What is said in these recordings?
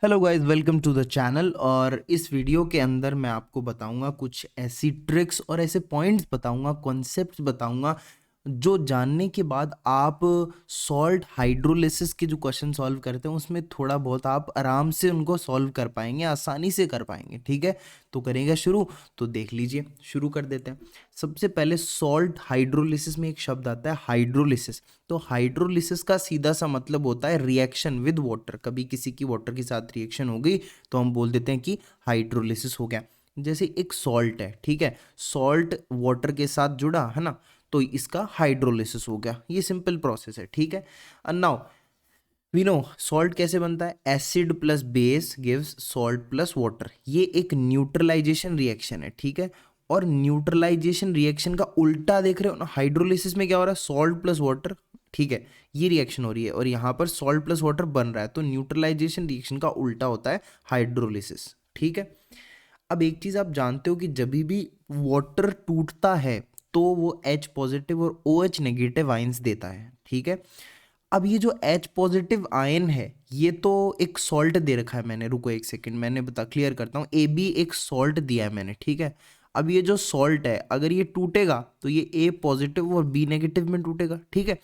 Hello guys, welcome to the channel. और इस video के अंदर मैं आपको बताऊंगा कुछ ऐसी ट्रिक्स और ऐसे पॉइंट्स बताऊंगा, कॉन्सेप्ट्स बताऊंगा जो जानने के बाद आप सॉल्ट हाइड्रोलिसिस के जो क्वेश्चन सॉल्व करते हैं उसमें थोड़ा बहुत आप आराम से उनको सॉल्व कर पाएंगे, आसानी से कर पाएंगे। ठीक है, तो करेंगे शुरू। तो देख लीजिए, शुरू कर देते हैं। सबसे पहले सॉल्ट हाइड्रोलिसिस में एक शब्द आता है हाइड्रोलिसिस। तो हाइड्रोलिसिस का सीधा सा मतलब होता है रिएक्शन विद वाटर। कभी किसी की वाटर के साथ रिएक्शन हो गई तो हम बोल देते हैं कि हाइड्रोलिसिस हो गया। जैसे एक सॉल्ट है, ठीक है, सॉल्ट वाटर के साथ जुड़ा है ना, तो इसका हाइड्रोलिसिस हो गया। ये सिंपल प्रोसेस है, ठीक है। And now we know salt कैसे बनता है। Acid plus base gives salt plus water. ये एक न्यूट्रलाइजेशन रिएक्शन है, ठीक है। और न्यूट्रलाइजेशन रिएक्शन का उल्टा देख रहे हो ना, हाइड्रोलिसिस में क्या हो रहा है, सॉल्ट प्लस वाटर, ठीक है, ये रिएक्शन हो रही है और यहाँ पर सॉल्ट प्लस वाटर बन रहा है। तो न्यूट्रलाइजेशन रिएक्शन का उल्टा होता है हाइड्रोलिसिस, ठीक है। अब एक चीज आप जानते हो कि जब भी वाटर टूटता है तो वो H पॉजिटिव और OH नेगेटिव आयंस देता है, ठीक है। अब ये जो H पॉजिटिव आयन है ये तो एक सॉल्ट दे रखा है मैंने, रुको एक सेकंड, मैंने बता क्लियर करता हूँ। AB एक सॉल्ट दिया है मैंने, ठीक है। अब ये जो सॉल्ट है अगर ये टूटेगा तो ये A पॉजिटिव और B नेगेटिव में टूटेगा, ठीक है।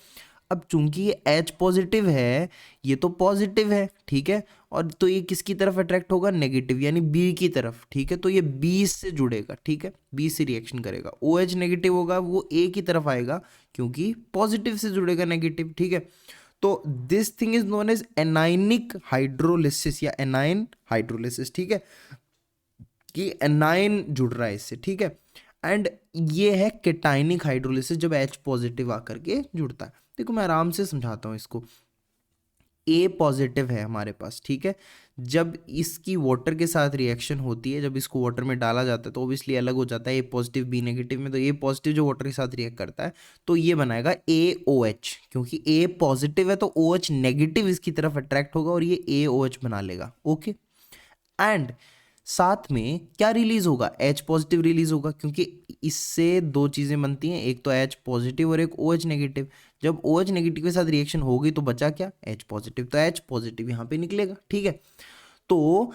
अब चूंकि ये H पॉजिटिव है, ये तो पॉजिटिव है, ठीक है, और तो ये किसकी तरफ अट्रैक्ट होगा, नेगेटिव, यानी बी की तरफ, ठीक है। तो ये बी से जुड़ेगा, ठीक है, बी से रिएक्शन करेगा। OH नेगेटिव होगा वो A की तरफ आएगा क्योंकि पॉजिटिव से जुड़ेगा नेगेटिव, ठीक है। तो this thing is known as anionic hydrolysis या एनाइन हाइड्रोलिसिस, ठीक है, कि एनाइन जुड़ रहा है इससे, ठीक है। एंड ये है केटाइनिक हाइड्रोलिसिस जब H पॉजिटिव आकर के जुड़ता है। देखो मैं आराम से समझाता हूँ इसको। A पॉजिटिव है हमारे पास, ठीक है। जब इसकी वाटर के साथ रिएक्शन होती है, जब इसको वाटर में डाला जाता है तो ऑब्वियसली अलग हो जाता है A पॉजिटिव B नेगेटिव में। तो A पॉजिटिव जो वाटर के साथ रिएक्ट करता है तो ये बनाएगा AOH, क्योंकि A पॉजिटिव है तो OH नेगेटिव इसकी तरफ अट्रैक्ट होगा और ये AOH बना लेगा, ओके। एंड साथ में क्या रिलीज होगा, H पॉजिटिव रिलीज होगा, क्योंकि इससे दो चीजें बनती हैं, एक तो H पॉजिटिव और एक OH नेगेटिव। जब OH नेगेटिव के साथ रिएक्शन होगी तो बचा क्या, H पॉजिटिव, तो H पॉजिटिव यहां पे निकलेगा, ठीक है। तो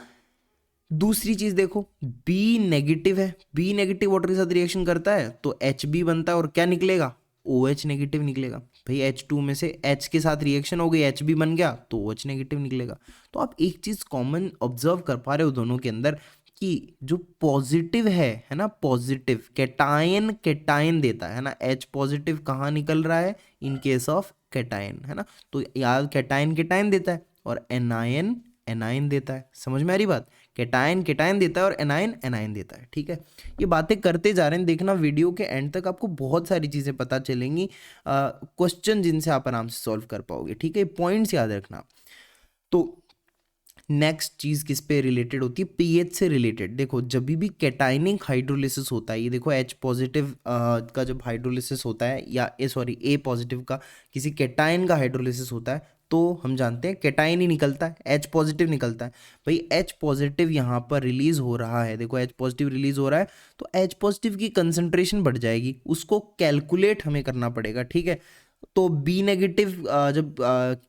दूसरी चीज देखो, B नेगेटिव है, B नेगेटिव वाटर के साथ रिएक्शन करता है तो HB बनता है और क्या निकलेगा, OH नेगेटिव निकलेगा। भाई H2 में से H के साथ रिएक्शन हो गई, HB बन गया तो OH नेगेटिव निकलेगा। तो आप एक चीज कॉमन ऑब्जर्व कर पा रहे हो दोनों के अंदर कि जो पॉजिटिव है ना, पॉजिटिव कैटायन कैटायन देता है ना। H पॉजिटिव कहाँ निकल रहा है, इन केस ऑफ कैटायन, है ना। तो याद, कैटायन कैटायन देता है और एनायन एनायन देता है। समझ में आ रही बात, कैटायन कैटायन देता है और एनायन एनायन देता है, ठीक है। ये बातें करते जा रहे हैं, देखना वीडियो के एंड तक आपको बहुत सारी चीजें पता चलेंगी, क्वेश्चन जिनसे आप आराम से सॉल्व कर पाओगे, ठीक है। पॉइंट्स याद रखना। तो नेक्स्ट चीज किस पे रिलेटेड होती है, पीएच से रिलेटेड। देखो जब भी कैटाइनिक हाइड्रोलिसिस होता है, ये देखो H पॉजिटिव का जब हाइड्रोलिसिस होता है, या सॉरी A पॉजिटिव का किसी कैटाइन का हाइड्रोलिसिस होता है, तो हम जानते हैं कैटाइन ही निकलता है, H पॉजिटिव निकलता है। भाई H पॉजिटिव यहाँ पर रिलीज हो रहा है, देखो H पॉजिटिव रिलीज हो रहा है तो H पॉजिटिव की कंसंट्रेशन बढ़ जाएगी, उसको कैलकुलेट हमें करना पड़ेगा, ठीक है। तो बी नेगेटिव जब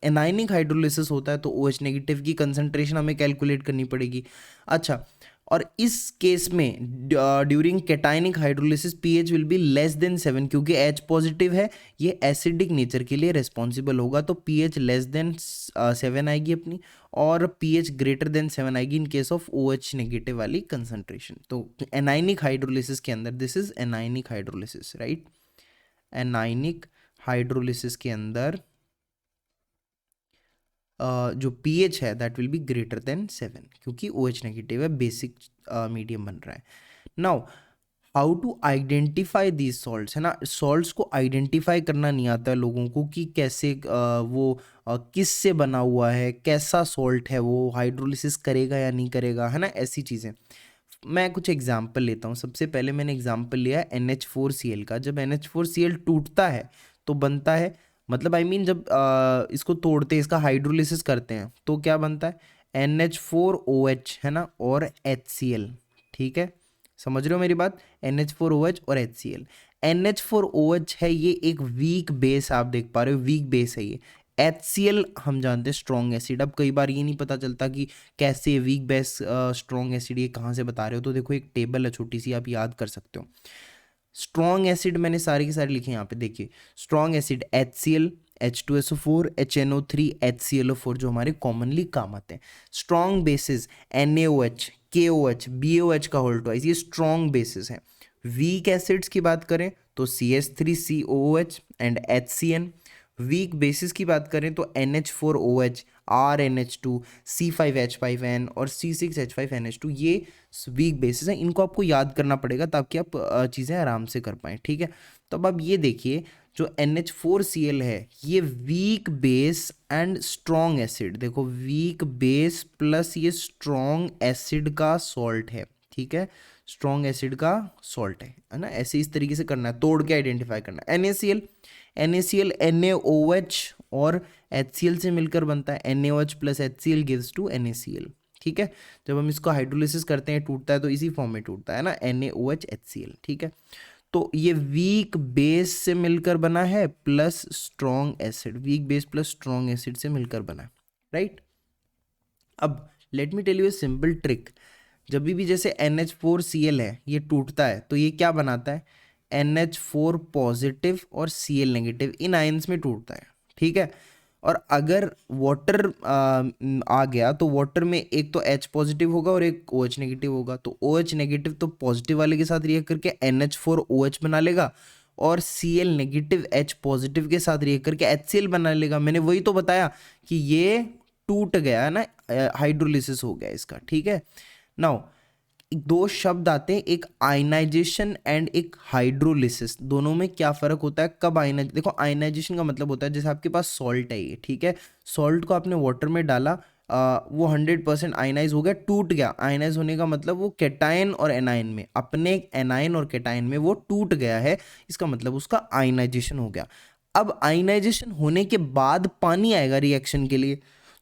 एनाइनिक हाइड्रोलिसिस होता है तो OH नेगेटिव की कंसंट्रेशन हमें कैलकुलेट करनी पड़ेगी। अच्छा, और इस केस में during cationic hydrolysis pH will be less than 7, क्योंकि H पॉजिटिव है, ये एसिडिक नेचर के लिए रिस्पॉन्सिबल होगा, तो पीएच लेस देन 7 आएगी अपनी, और पीएच ग्रेटर देन 7 आएगी in case of OH negative वाली कंसंट्रेशन। तो एनाइनिक हाइड्रोलिसिस के अंदर, this is anionic hydrolysis, right. Anionic hydrolysis के अंदर जो पीएच है that will be greater than 7, क्योंकि OH नेगेटिव है, बेसिक मीडियम बन रहा है। Now how to identify these salts, है ना। सॉल्ट्स को आइडेंटिफाई करना नहीं आता है लोगों को कि कैसे वो किस से बना हुआ है, कैसा सॉल्ट है, वो हाइड्रोलिसिस करेगा या नहीं करेगा, है ना, ऐसी चीज़ें। मैं कुछ एग्जाम्पल लेता हूँ। सबसे पहले मैंने एग्जाम्पल लिया NH4Cl का। जब NH4Cl टूटता है तो बनता है, मतलब आई मीन जब इसको तोड़ते हैं, इसका हाइड्रोलिसिस करते हैं तो क्या बनता है, NH4OH, है ना, और HCl, ठीक है। समझ रहे हो मेरी बात, NH4OH और HCl। NH4OH है ये एक वीक बेस, आप देख पा रहे हो वीक बेस है ये। HCl हम जानते हैं स्ट्रॉन्ग एसिड। अब कई बार ये नहीं पता चलता कि कैसे वीक बेस स्ट्रॉन्ग एसिड ये कहाँ से बता रहे हो, तो देखो एक टेबल है छोटी सी, आप याद कर सकते हो। स्ट्रॉन्ग एसिड मैंने सारे के सारे लिखे यहाँ पे, देखिए strong acid HCl, H2SO4, HNO3, HClO4 जो हमारे कॉमनली काम आते हैं। Strong bases NaOH, KOH, BOH का होल ट्वाइस, ये स्ट्रॉन्ग बेसिस हैं। वीक एसिड्स की बात करें तो CH3COOH and HCN। Week basis की बात करें तो NH4OH, RNH2, C5H5N और C6H5NH2, ये वीक बेसिस हैं। इनको आपको याद करना पड़ेगा ताकि आप चीज़ें आराम से कर पाएँ, ठीक है। तो अब आप ये देखिए जो NH4Cl है ये week base and strong acid, देखो वीक बेस प्लस ये स्ट्रॉन्ग एसिड का सॉल्ट है, ठीक है, स्ट्रॉन्ग एसिड का सॉल्ट है ना। ऐसे इस तरीके से करना है, तोड़ के आइडेंटिफाई करना है। NaCl NaOH और HCl से मिलकर बनता है, NaOH plus HCl gives to NaCl, ठीक है। जब हम इसको हाइड्रोलिसिस करते हैं टूटता है तो इसी फॉर्म में टूटता है ना, NaOH HCl, ठीक है। तो ये वीक बेस से मिलकर बना है plus strong acid, weak base plus strong acid से मिलकर बना है, राइट। अब let me tell you a simple trick. जब भी जैसे NH4Cl है ये टूटता है तो ये क्या बनाता है, NH4 पॉजिटिव और Cl नेगेटिव, इन आयंस में टूटता है, ठीक है। और अगर वाटर आ गया तो वाटर में एक तो H पॉजिटिव होगा और एक OH नेगेटिव होगा, तो OH नेगेटिव तो पॉजिटिव वाले के साथ रिएक्ट करके NH4OH बना लेगा और Cl नेगेटिव H पॉजिटिव के साथ रिएक्ट करके HCl बना लेगा। मैंने वही तो बताया कि ये टूट गया है ना, हाइड्रोलिसिस हो गया इसका, ठीक है। नाउ दो शब्द आते हैं, एक आयनाइजेशन एंड एक हाइड्रोलिसिस। दोनों में क्या फर्क होता है, कब आयनाइज, देखो आयनाइजेशन का मतलब होता है जैसे आपके पास सॉल्ट है ये, ठीक है, सॉल्ट को आपने वाटर में डाला, वो 100% आयनाइज हो गया, टूट गया। आयनाइज होने का मतलब वो कैटायन और एनायन में, अपने एनायन और कैटायन में वो टूट गया है, इसका मतलब उसका आयनाइजेशन हो गया। अब आयनाइजेशन होने के बाद पानी आएगा रिएक्शन के लिए,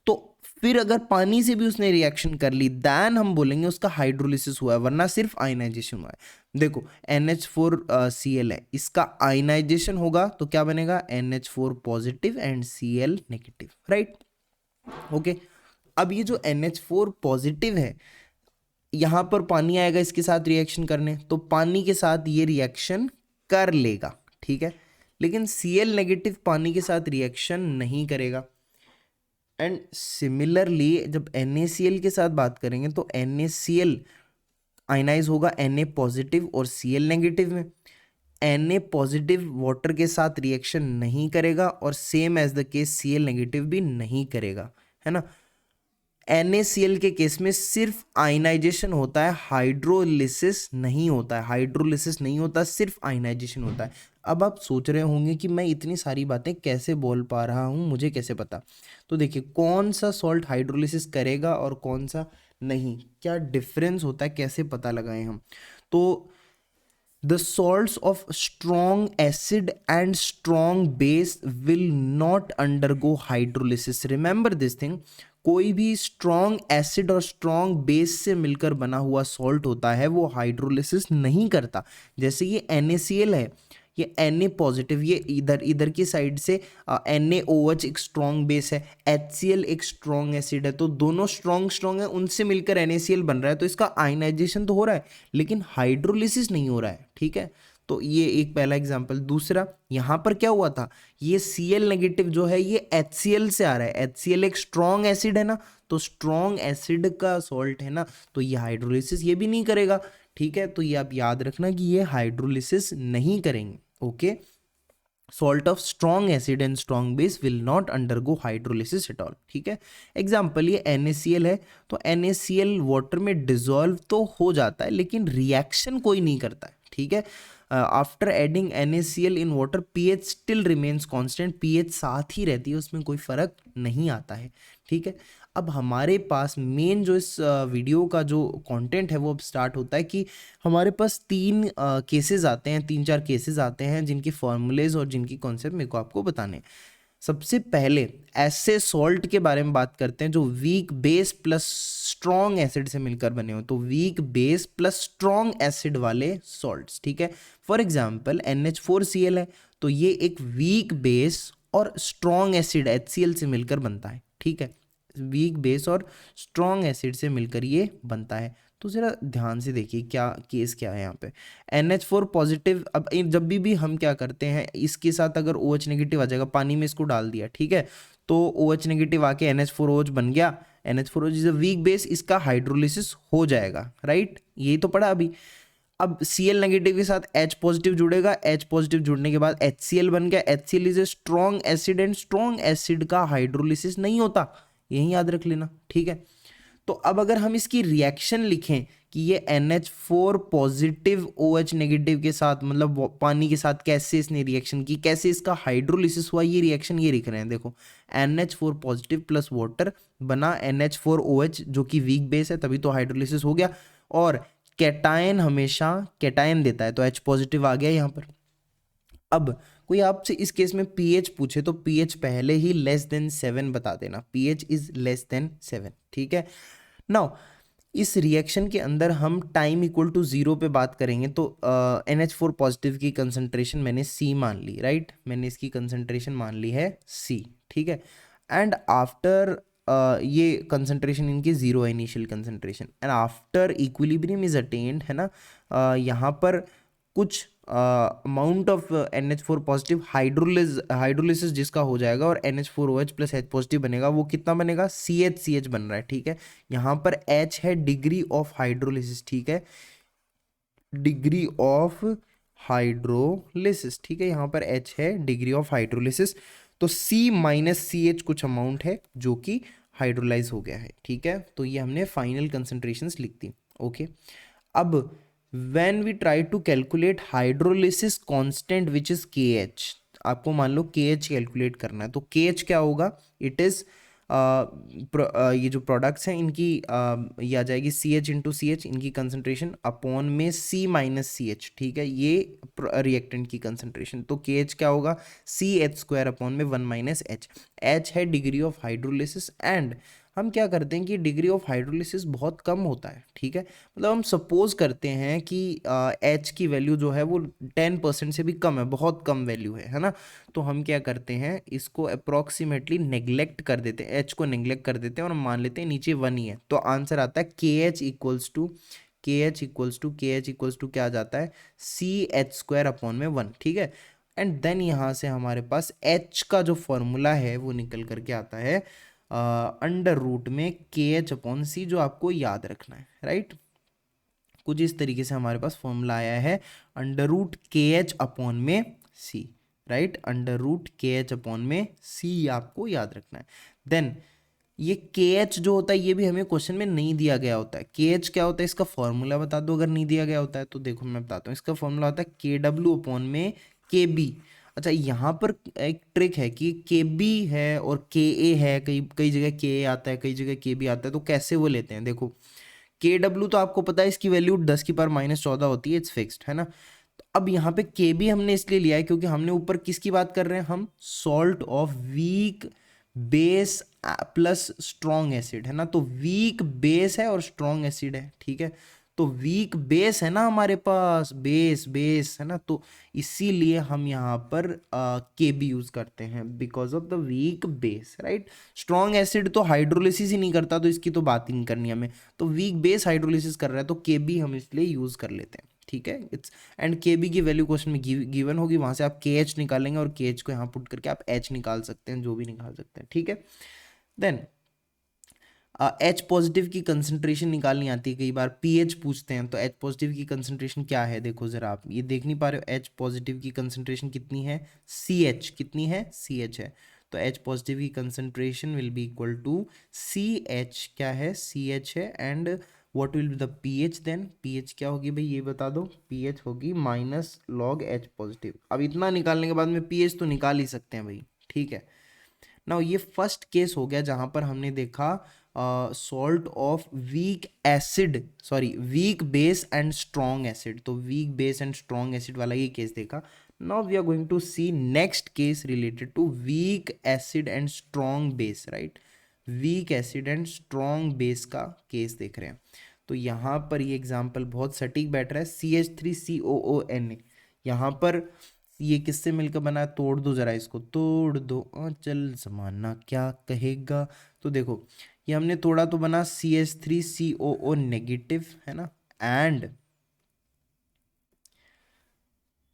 तो फिर अगर पानी से भी उसने रिएक्शन कर ली देन हम बोलेंगे उसका हाइड्रोलिसिस हुआ है, वरना सिर्फ आयनाइजेशन हुआ है। देखो NH4Cl है, इसका आयनाइजेशन होगा तो क्या बनेगा, NH4 positive and Cl negative, right, okay. अब ये जो NH4 पॉजिटिव है यहां पर पानी आएगा इसके साथ रिएक्शन करने, तो पानी के साथ ये रिएक्शन कर लेगा, ठीक है, लेकिन Cl नेगेटिव पानी के साथ रिएक्शन नहीं करेगा। एंड सिमिलरली जब NaCl के साथ बात करेंगे तो NaCl आयनाइज होगा Na पॉजिटिव और Cl नेगेटिव में। Na पॉजिटिव वाटर के साथ रिएक्शन नहीं करेगा और same as the case Cl negative भी नहीं करेगा, है ना। NaCl के केस में सिर्फ आयनाइजेशन होता है, हाइड्रोलिसिस नहीं होता है, हाइड्रोलिसिस नहीं होता, सिर्फ आयनाइजेशन होता है। अब आप सोच रहे होंगे कि मैं इतनी सारी बातें कैसे बोल पा रहा हूँ, मुझे कैसे पता। तो देखिए कौन सा सॉल्ट हाइड्रोलिसिस करेगा और कौन सा नहीं, क्या डिफरेंस होता है, कैसे पता लगाएं हम। तो the salts of strong acid and strong base will not undergo hydrolysis, remember this thing। कोई भी स्ट्रॉन्ग एसिड और स्ट्रॉन्ग बेस से मिलकर बना हुआ सॉल्ट होता है वो हाइड्रोलिसिस नहीं करता। जैसे ये NaCl है, ये Na पॉजिटिव, ये इधर इधर की साइड से NaOH एक स्ट्रॉन्ग बेस है, HCl एक स्ट्रॉन्ग एसिड है, तो दोनों स्ट्रॉन्ग है, उनसे मिलकर NaCl बन रहा है, तो इसका आयनाइजेशन तो हो रहा है लेकिन हाइड्रोलिसिस नहीं हो रहा है, ठीक है। तो ये एक पहला एग्जाम्पल। दूसरा यहाँ पर क्या हुआ था, ये Cl नेगेटिव जो है ये HCl से आ रहा है, HCl एक स्ट्रॉन्ग एसिड है ना, तो स्ट्रॉन्ग एसिड का सॉल्ट है ना, तो ये हाइड्रोलिसिस ये भी नहीं करेगा, ठीक है। तो ये आप याद रखना कि ये हाइड्रोलिसिस नहीं करेंगे, okay. Salt of strong acid and strong base will not undergo hydrolysis at all, ठीक है। एग्जाम्पल ये NaCl है, तो NaCl वाटर में डिजोल्व तो हो जाता है लेकिन रिएक्शन कोई नहीं करता है, ठीक है। After adding NaCl in water pH still remains constant, pH साथ ही रहती है, उसमें कोई फर्क नहीं आता है, ठीक है। अब हमारे पास मेन जो इस वीडियो का जो कंटेंट है वो अब स्टार्ट होता है कि हमारे पास तीन केसेस आते हैं, 3-4 केसेस आते हैं जिनके फॉर्मूलेज और जिनकी कॉन्सेप्ट मेरे को आपको बताने हैं। सबसे पहले ऐसे सॉल्ट के बारे में बात करते हैं जो week base plus strong acid से मिलकर बने हो, तो weak base plus strong acid वाले सॉल्ट्स, ठीक है। फॉर एग्जांपल NH4Cl है तो ये एक वीक बेस और स्ट्रॉन्ग एसिड HCl से मिलकर बनता है, ठीक है। वीक बेस और स्ट्रॉन्ग एसिड से मिलकर ये बनता है। तो ज़रा ध्यान से देखिए क्या केस क्या है यहाँ पे। NH4 पॉजिटिव, अब जब भी हम क्या करते हैं, इसके साथ अगर OH नेगेटिव आ जाएगा, पानी में इसको डाल दिया, ठीक है, तो OH नेगेटिव आके NH4OH बन गया। NH4OH is a weak base, इसका हाइड्रोलिसिस हो जाएगा, राइट, यही तो पढ़ा अभी। अब Cl नेगेटिव के साथ H पॉजिटिव जुड़ेगा, H पॉजिटिव जुड़ने के बाद HCl बन गया। HCl is a strong acid and strong acid का हाइड्रोलिसिस नहीं होता, यही याद रख लेना, ठीक है। तो अब अगर हम इसकी रिएक्शन लिखें कि ये NH4 पॉजिटिव OH नेगेटिव के साथ, मतलब पानी के साथ कैसे इसने रिएक्शन की, कैसे इसका हाइड्रोलिसिस हुआ, ये रिएक्शन ये लिख रहे हैं, देखो NH4 पॉजिटिव प्लस वाटर बना NH4OH जो कि वीक बेस है, तभी तो हाइड्रोलिसिस हो गया। और कैटायन हमेशा कैटायन देता है, तो H पॉजिटिव आ गया यहाँ पर। अब कोई आपसे इस केस में pH पूछे तो pH पहले ही लेस देन 7 बता देना, pH इज लेस देन 7, ठीक है। नाउ इस रिएक्शन के अंदर हम टाइम इक्वल टू 0 पे बात करेंगे, तो NH4 पॉजिटिव की कंसंट्रेशन मैंने C मान ली, राइट, मैंने इसकी कंसंट्रेशन मान ली है C, ठीक है। एंड आफ्टर ये कंसंट्रेशन इनकी 0 है, initial concentration, and after equilibrium is attend, है ना, यहाँ पर कुछ amount of NH4 positive hydrolysis जिसका हो जाएगा और NH4OH प्लस H पॉजिटिव बनेगा, वो कितना बनेगा, CH बन रहा है, ठीक है। यहाँ पर H है डिग्री ऑफ हाइड्रोलिसिस, ठीक है, डिग्री ऑफ हाइड्रोलिसिस, ठीक है, यहाँ पर H है डिग्री ऑफ हाइड्रोलिसिस, तो C माइनस CH कुछ अमाउंट है जो कि हाइड्रोलाइज हो गया है, ठीक है। तो ये हमने फाइनल कंसंट्रेशंस लिख दी, ओके। अब when we try to calculate hydrolysis constant which is KH, आपको मान लो KH कैलकुलेट करना है, तो KH क्या होगा, इट इज ये जो प्रोडक्ट्स हैं इनकी ये आ जाएगी CH इंटू CH, इनकी कंसंट्रेशन अपॉन में C माइनस CH, ठीक है, ये रिएक्टेंट की कंसंट्रेशन, तो KH क्या होगा, CH² अपॉन में 1 माइनस H। H है डिग्री ऑफ हाइड्रोलिसिस, एंड हम क्या करते हैं कि डिग्री ऑफ हाइड्रोलिसिस बहुत कम होता है, ठीक है, मतलब हम सपोज करते हैं कि H की वैल्यू जो है वो 10% से भी कम है, बहुत कम वैल्यू है ना, तो हम क्या करते हैं, इसको अप्रॉक्सीमेटली नेग्लेक्ट कर देते हैं, H को नेग्लेक्ट कर देते हैं और मान लेते हैं नीचे 1 ही है, तो आंसर आता है KH इक्वल्स टू क्या आ जाता है, CH² अपॉन में 1, ठीक है। एंड देन यहाँ से हमारे पास H का जो फॉर्मूला है वो निकल करके आता है अंडर रूट में KH अपॉन C, जो आपको याद रखना है, राइट। कुछ इस तरीके से हमारे पास फॉर्मूला आया है अंडर रूट KH अपॉन में C, right, under root KH upon में C आपको याद रखना है। देन ये KH जो होता है ये भी हमें क्वेश्चन में नहीं दिया गया होता है, KH क्या होता है इसका फॉर्मूला बता दो अगर नहीं दिया गया होता है तो, देखो मैं बताता हूँ, इसका फॉर्मूला होता है KW अपॉन में KB। अच्छा, यहाँ पर एक ट्रिक है कि KB है और KA है, कई कई जगह KA आता है, कई जगह KB आता है, तो कैसे वो लेते हैं, देखो KW तो आपको पता है इसकी वैल्यू 10⁻14 होती है, इट्स फिक्स्ड, है ना। तो अब यहाँ पे KB हमने इसलिए लिया है क्योंकि हमने ऊपर किसकी बात कर रहे हैं, हम salt of weak base plus strong acid, है ना, तो वीक बेस है और स्ट्रॉन्ग एसिड है, ठीक है, तो वीक बेस है ना हमारे पास, बेस है ना, तो इसीलिए हम यहाँ पर KB यूज करते हैं because of the weak base, right. Strong acid तो हाइड्रोलिसिस ही नहीं करता, तो इसकी तो बात ही नहीं करनी हमें, तो वीक बेस हाइड्रोलिसिस कर रहा है, तो KB हम इसलिए यूज कर लेते हैं, ठीक है। इट्स एंड KB की वैल्यू क्वेश्चन में गिवन होगी, वहां से आप KH निकालेंगे और KH को यहाँ पुट करके आप H निकाल सकते हैं, जो भी निकाल सकते हैं, ठीक है। देन H पॉजिटिव की कंसंट्रेशन निकालनी आती है, कई बार पीएच पूछते हैं, तो H पॉजिटिव की कंसंट्रेशन क्या है, देखो जरा आप ये देख नहीं पा रहे हो, H पॉजिटिव की कंसंट्रेशन कितनी है, CH कितनी है, CH है, तो H पॉजिटिव की concentration will be equal to CH, क्या है, CH है, and what will be the pH, then pH क्या होगी भाई ये बता दो, पीएच होगी माइनस लॉग H पॉजिटिव। अब इतना निकालने के बाद में पीएच तो निकाल ही सकते हैं भाई, ठीक है। नाउ ये फर्स्ट केस हो गया जहां पर हमने देखा salt of weak base and strong acid, तो weak base and strong acid वाला ये केस देखा। Now we are going to see next case related to weak acid and strong base, right, weak acid and strong base का case देख रहे हैं। तो यहाँ पर ये एग्जाम्पल बहुत सटीक बैठ रहा है, CH3COONA, यहाँ पर ये किससे मिलकर बना है, तोड़ दो जरा इसको, तोड़ दो चल जमाना क्या कहेगा। तो देखो ये हमने तोड़ा तो बना CH3COO नेगेटिव है ना,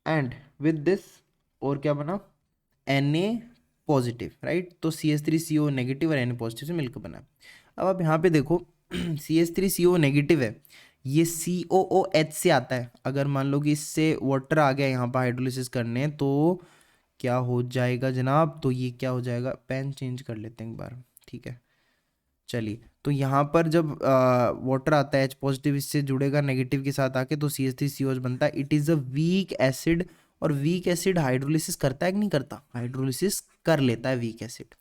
एंड विद दिस और क्या बना, Na पॉजिटिव, राइट। तो CH3CO नेगेटिव और Na पॉजिटिव से मिलकर बना। अब आप यहाँ पे देखो CH3CO नेगेटिव है, ये COOH से आता है। अगर मान लो कि इससे वाटर आ गया यहाँ पर हाइड्रोलिसिस करने तो क्या हो जाएगा जनाब, तो ये क्या हो जाएगा, पेन चेंज कर लेते हैं एक बार, ठीक है। चलिए तो यहाँ पर जब वाटर आता है H पॉजिटिव इससे जुड़ेगा नेगेटिव के साथ आके, तो CH3COH बनता है। It is a weak acid, और वीक एसिड हाइड्रोलिसिस करता है कि नहीं करता, हाइड्रोलिसिस कर लेता है वीक एसिड।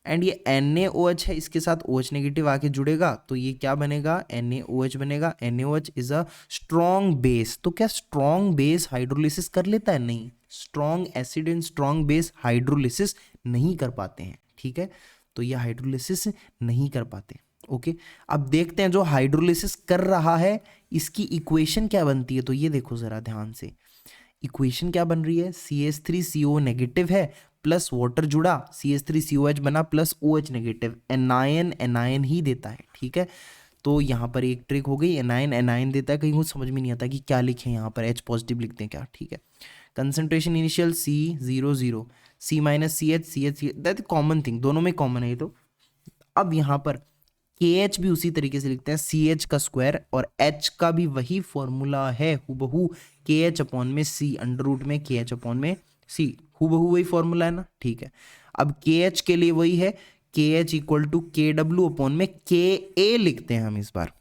एंड ये NaOH है, इसके साथ OH नेगेटिव आके जुड़ेगा तो ये क्या बनेगा, NaOH बनेगा। NaOH is a strong base. तो क्या स्ट्रॉन्ग बेस हाइड्रोलिसिस कर लेता है, नहीं, strong acid and strong base hydrolysis नहीं कर पाते हैं, ठीक है। तो ये हाइड्रोलिसिस नहीं कर पाते, ओके। अब देखते हैं जो हाइड्रोलिसिस कर रहा है इसकी इक्वेशन क्या बनती है। तो ये देखो जरा ध्यान से, इक्वेशन क्या बन रही है, CH3CO नेगेटिव है प्लस वाटर जुड़ा CH3COH बना plus OH negative, anion anion ही देता है, ठीक है। तो यहाँ पर एक ट्रिक हो गई, एनायन एनायन देता है। कहीं कुछ समझ में नहीं आता कि क्या लिखें यहाँ पर, H पॉजिटिव लिखते हैं क्या, ठीक है। Concentration initial C00, C minus CH that common thing, दोनों में कॉमन है ये तो। अब यहाँ पर KH भी उसी तरीके से लिखते हैं, CH का स्क्वायर, और H का भी वही फॉर्मूला है हुबहू, KH अपॉन में C, अंडर रूट में KH अपॉन में C, हुबहू वही फॉर्मूला है ना, ठीक है। अब KH के लिए वही है, KH equal to KW upon में KA लिखते हैं हम इस बार।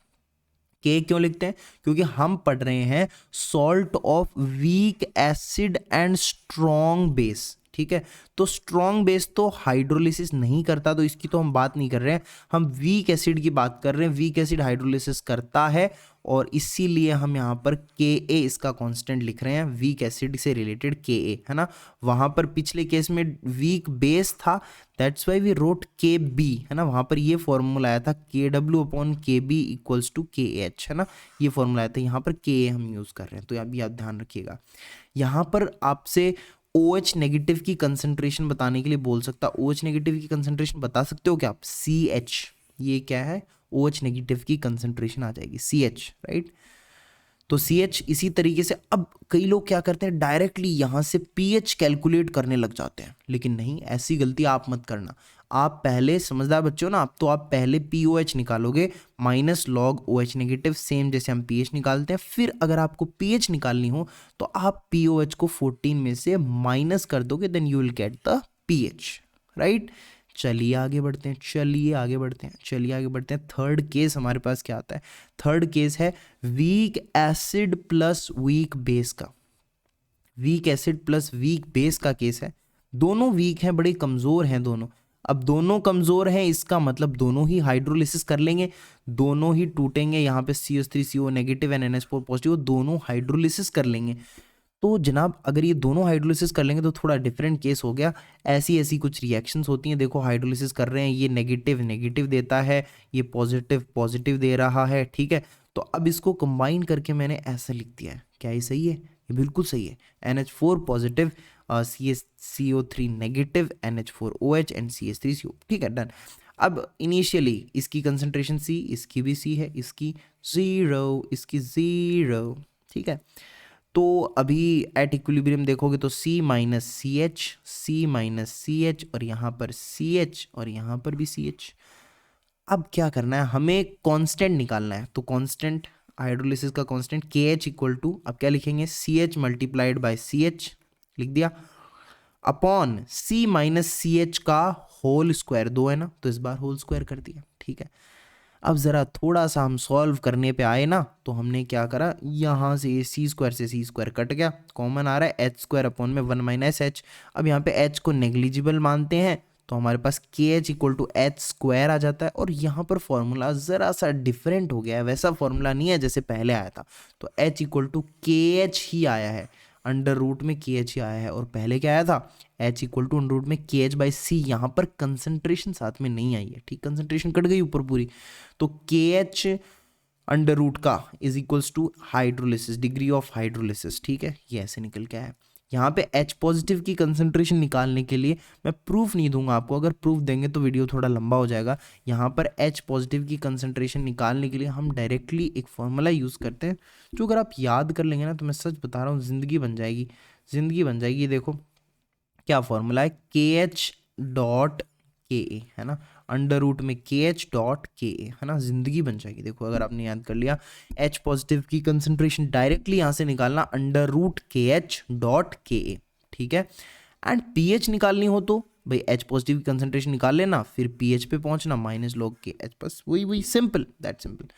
K क्यों लिखते हैं, क्योंकि हम पढ़ रहे हैं salt of weak acid and strong base, ठीक है। तो स्ट्रॉन्ग बेस तो हाइड्रोलिसिस नहीं करता, तो इसकी तो हम बात नहीं कर रहे हैं, हम वीक एसिड की बात कर रहे हैं। वीक एसिड हाइड्रोलिसिस करता है, और इसीलिए हम यहाँ पर Ka इसका कांस्टेंट लिख रहे हैं, वीक एसिड से रिलेटेड Ka, है ना। वहां पर पिछले केस में वीक बेस था, that's why we wrote Kb, है ना। वहां पर ये फॉर्मूला आया था Kw upon Kb equals to KH, है ना, ये फॉर्मूला आया था। यहाँ पर Ka हम यूज कर रहे हैं, तो अभी आप ध्यान रखिएगा। यहाँ पर आपसे OH नेगेटिव की कंसंट्रेशन बताने के लिए बोल सकता, OH नेगेटिव की कंसंट्रेशन बता सकते हो क्या आप, CH, ये क्या है, OH नेगेटिव की कंसंट्रेशन आ जाएगी CH, राइट। तो CH इसी तरीके से। अब कई लोग क्या करते हैं, डायरेक्टली यहां से pH कैलकुलेट करने लग जाते हैं, लेकिन नहीं, ऐसी गलती आप मत करना। आप पहले समझदार बच्चे हो ना, आप तो आप पहले POH निकालोगे minus log OH negative, same जैसे हम pH निकालते हैं। फिर अगर आपको pH निकालनी हो तो आप POH को 14 में से माइनस कर दोगे, then you will get the pH, right. चलिए आगे बढ़ते हैं, चलिए आगे बढ़ते हैं। थर्ड केस हमारे पास क्या आता है, थर्ड केस है weak acid plus weak base का। Weak acid plus weak base का केस है, दोनों वीक हैं, बड़े कमजोर हैं दोनों। अब दोनों कमजोर हैं, इसका मतलब दोनों ही हाइड्रोलिसिस कर लेंगे, दोनों ही टूटेंगे। यहाँ पे CH3CO negative and NH4 positive, दोनों हाइड्रोलिसिस कर लेंगे। तो जनाब अगर ये दोनों हाइड्रोलिसिस कर लेंगे तो थोड़ा डिफरेंट केस हो गया। ऐसी ऐसी कुछ रिएक्शंस होती हैं, देखो हाइड्रोलिसिस कर रहे हैं, ये नेगेटिव नेगेटिव देता है, ये पॉजिटिव पॉजिटिव दे रहा है, ठीक है। तो अब इसको कंबाइन करके मैंने ऐसा लिख दिया है, क्या ये सही है, ये बिल्कुल सही है। NH4 positive, CH CO3 negative, NH4OH and CH3CO, ठीक है, डन। अब इनिशियली इसकी कंसंट्रेशन C, इसकी भी C है, इसकी 0, इसकी 0, ठीक है। तो अभी एट इक्विलिब्रियम देखोगे तो C माइनस सी एच, और यहाँ पर CH, और यहाँ पर भी CH। अब क्या करना है, हमें कांस्टेंट निकालना है। तो कांस्टेंट, हाइड्रोलिसिस का कांस्टेंट KH इक्वल टू, अब क्या लिखेंगे, CH मल्टीप्लाइड बाय CH, लिख दिया, अपॉन C माइनस CH का होल स्क्वायर, दो है ना, तो इस बार होल स्क्वायर कर दिया, ठीक है। अब ज़रा थोड़ा सा हम सॉल्व करने पे आए ना, तो हमने क्या करा, यहाँ से C स्क्वायर से C स्क्वायर कट गया, कॉमन आ रहा है H स्क्वायर अपॉन में 1 माइनस H। अब यहाँ पे H को नेग्लिजिबल मानते हैं, तो हमारे पास KH equal to H square आ जाता है। और यहाँ पर फॉर्मूला ज़रा सा डिफरेंट हो गया है, वैसा फॉर्मूला नहीं है जैसे पहले आया था। तो H इक्वल टू KH ही आया है, अंडर रूट में KH ही आया है। और पहले क्या आया था, H equal to under root में KH बाई C। यहाँ पर कंसंट्रेशन साथ में नहीं आई है, ठीक, कंसंट्रेशन कट गई ऊपर पूरी। तो KH अंडर रूट का is equals to hydrolysis, degree of hydrolysis, ठीक है, ये ऐसे निकल के आया है। यहाँ पे H पॉजिटिव की कंसंट्रेशन निकालने के लिए मैं प्रूफ नहीं दूंगा आपको, अगर प्रूफ देंगे तो वीडियो थोड़ा लंबा हो जाएगा। यहाँ पर H पॉजिटिव की कंसंट्रेशन निकालने के लिए हम डायरेक्टली एक फॉर्मूला यूज़ करते हैं, जो अगर आप याद कर लेंगे ना तो मैं सच बता रहा हूँ ज़िंदगी बन जाएगी, ज़िंदगी बन जाएगी। देखो क्या फॉर्मूला है, KH डॉट KA है ना, अंडर रूट में KH डॉट KA है ना, जिंदगी बन जाएगी। देखो अगर आपने याद कर लिया, H पॉजिटिव की कंसंट्रेशन डायरेक्टली यहाँ से निकालना under root KH dot KA, ठीक है। एंड pH निकालनी हो तो भाई H पॉजिटिव की कंसंट्रेशन निकाल लेना, फिर pH पे पहुंचना माइनस लॉग KH, बस वही सिंपल, दैट सिंपल।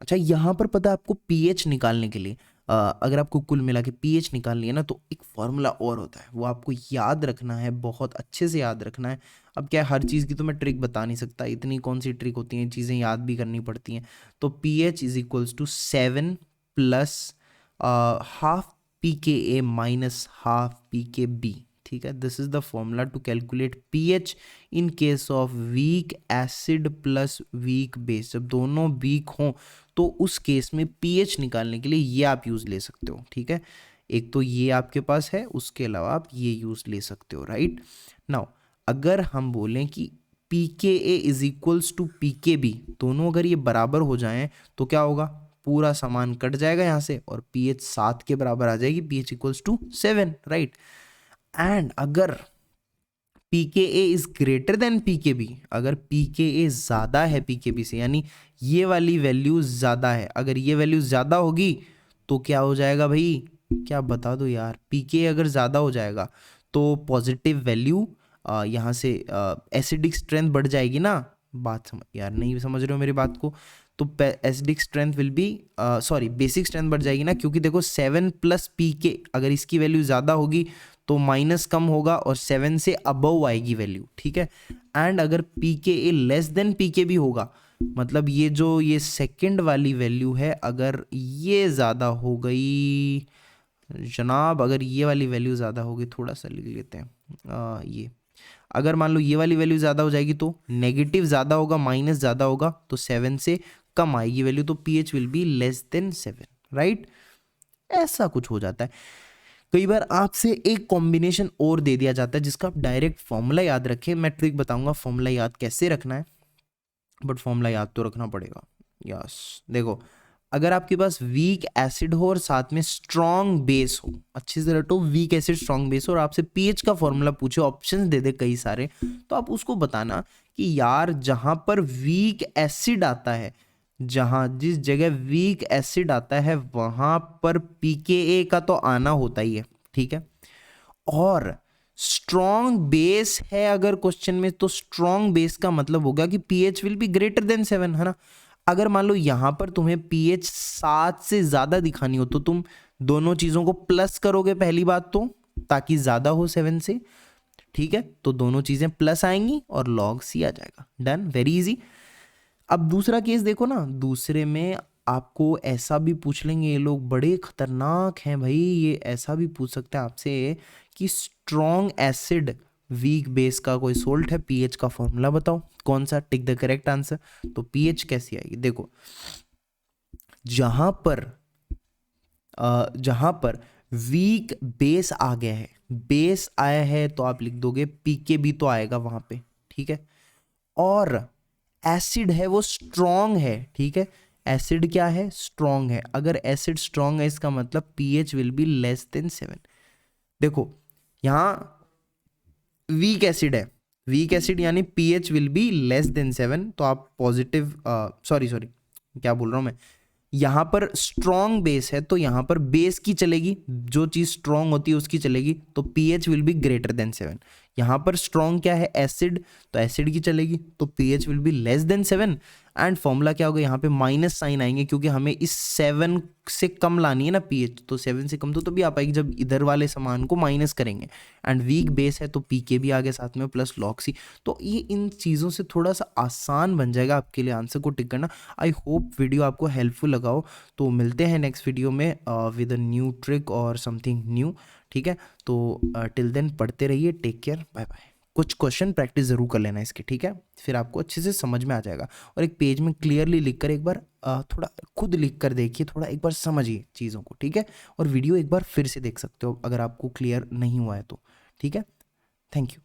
अच्छा यहाँ पर पता है आपको pH निकालने के लिए अगर आपको कुल मिला के pH निकालनी है ना तो एक फॉर्मूला और होता है, वो आपको याद रखना है, बहुत अच्छे से याद रखना है। अब क्या है, हर चीज़ की तो मैं ट्रिक बता नहीं सकता, इतनी कौन सी ट्रिक होती हैं, चीज़ें याद भी करनी पड़ती हैं। तो pH is equals to 7 plus half pKa minus half pKb, ठीक है। This is the formula to calculate pH in case of weak acid plus weak base. जब दोनों वीक हों तो उस केस में pH निकालने के लिए ये आप यूज़ ले सकते हो, ठीक है। एक तो ये आपके पास है, उसके अलावा आप ये यूज़ ले सकते हो, राइट। नाउ अगर हम बोलें कि pKa is equals to pKb, दोनों अगर ये बराबर हो जाएं तो क्या होगा, पूरा सामान कट जाएगा यहाँ से और pH 7 के बराबर आ जाएगी, pH equals to 7, right. And अगर pKa is greater than pKb, अगर pKa ज़्यादा है pKb से, यानी ये वाली वैल्यू ज़्यादा है, अगर ये वैल्यू ज़्यादा होगी तो क्या हो जाएगा भाई, क्या बता दो यार, pKa अगर ज़्यादा हो जाएगा तो पॉजिटिव वैल्यू यहाँ से एसिडिक स्ट्रेंथ बढ़ जाएगी ना। बात समझ यार, नहीं समझ रहे हो मेरी बात को, तो acidic strength will be sorry basic strength बढ़ जाएगी ना, क्योंकि देखो 7 प्लस pK, अगर इसकी वैल्यू ज़्यादा होगी तो माइनस कम होगा और 7 से अबव आएगी वैल्यू, ठीक है। एंड अगर pKa लेस देन pKb होगा, मतलब ये जो ये सेकंड वाली वैल्यू है, अगर ये ज़्यादा हो गई जनाब, अगर ये वाली वैल्यू ज़्यादा होगी, थोड़ा सा लिख लेते हैं ये, अगर मान लो ये वाली वैल्यू ज़्यादा हो जाएगी तो नेगेटिव ज़्यादा होगा, माइनस ज़्यादा होगा तो 7 से कम आएगी वैल्यू, तो pH will be less than 7, right. ऐसा कुछ हो जाता है। कई बार आपसे एक कॉम्बिनेशन और दे दिया जाता है जिसका आप डायरेक्ट फॉर्मूला याद रखें, मैं ट्रिक बताऊंगा फॉर्मूला याद कैसे रखना है, बट फॉर्मूला याद तो रखना पड़ेगा। यस देखो, अगर आपके पास वीक एसिड हो और साथ में स्ट्रॉन्ग बेस हो, अच्छी से रटो, वीक एसिड स्ट्रॉन्ग बेस हो, और आपसे पीएच का फॉर्मूला पूछे, ऑप्शंस दे दे कई सारे, तो आप उसको बताना कि यार जहां पर वीक एसिड आता है, जहां जिस जगह वीक एसिड आता है वहां पर पीकेए का तो आना होता ही है, ठीक है। और स्ट्रॉन्ग बेस है अगर क्वेश्चन में, तो स्ट्रॉन्ग बेस का मतलब होगा कि pH will be greater than 7, है ना। अगर मान लो यहां पर तुम्हें पीएच 7 से ज्यादा दिखानी हो तो तुम दोनों चीजों को प्लस करोगे पहली बात तो, ताकि ज्यादा हो 7 से, ठीक है। तो दोनों चीजें प्लस आएंगी और लॉग सी आ जाएगा, डन, वेरी इजी। अब दूसरा केस देखो ना, दूसरे में आपको ऐसा भी पूछ लेंगे, ये लोग बड़े खतरनाक हैं भाई, ये ऐसा भी पूछ सकते हैं आपसे कि स्ट्रॉन्ग एसिड वीक बेस का कोई सोल्ट है, पीएच का फॉर्मूला बताओ कौन सा, टिक द करेक्ट आंसर। तो पीएच कैसी आएगी, देखो जहां पर वीक बेस आ गया है, बेस आया है तो आप लिख दोगे पीके भी तो आएगा वहां पे, ठीक है। और एसिड है वो स्ट्रॉन्ग है, ठीक है, एसिड क्या है, स्ट्रॉन्ग है। अगर एसिड स्ट्रॉन्ग है इसका मतलब pH will be less than 7। देखो यहां वीक एसिड है, वीक एसिड यानी pH will be less than 7, तो आप पॉजिटिव सॉरी क्या बोल रहा हूं मैं, यहां पर स्ट्रॉन्ग बेस है तो यहां पर बेस की चलेगी, जो चीज स्ट्रॉन्ग होती है उसकी चलेगी, तो pH will be greater than 7। यहां पर स्ट्रॉन्ग क्या है, एसिड, तो एसिड की चलेगी, तो pH will be less than 7। And formula क्या होगा, यहाँ पे माइनस साइन आएंगे क्योंकि हमें इस 7 से कम लानी है ना पीएच, तो 7 से कम तो तभी आ पाएगी जब इधर वाले सामान को माइनस करेंगे। एंड वीक बेस है तो पीके भी आ गया साथ में प्लस लॉग सी, तो ये इन चीज़ों से थोड़ा सा आसान बन जाएगा आपके लिए आंसर को टिक करना। आई होप वीडियो आपको हेल्पफुल लगाओ, तो मिलते हैं नेक्स्ट वीडियो में विद अ न्यू ट्रिक और समथिंग न्यू, ठीक है। तो टिल देन पढ़ते रहिए, टेक केयर, बाय बाय। कुछ क्वेश्चन प्रैक्टिस जरूर कर लेना इसके, ठीक है, फिर आपको अच्छे से समझ में आ जाएगा। और एक पेज में क्लियरली लिखकर एक बार थोड़ा खुद लिख कर देखिए, थोड़ा एक बार समझिए चीज़ों को, ठीक है? और वीडियो एक बार फिर से देख सकते हो अगर आपको क्लियर नहीं हुआ है तो, ठीक है? Thank you.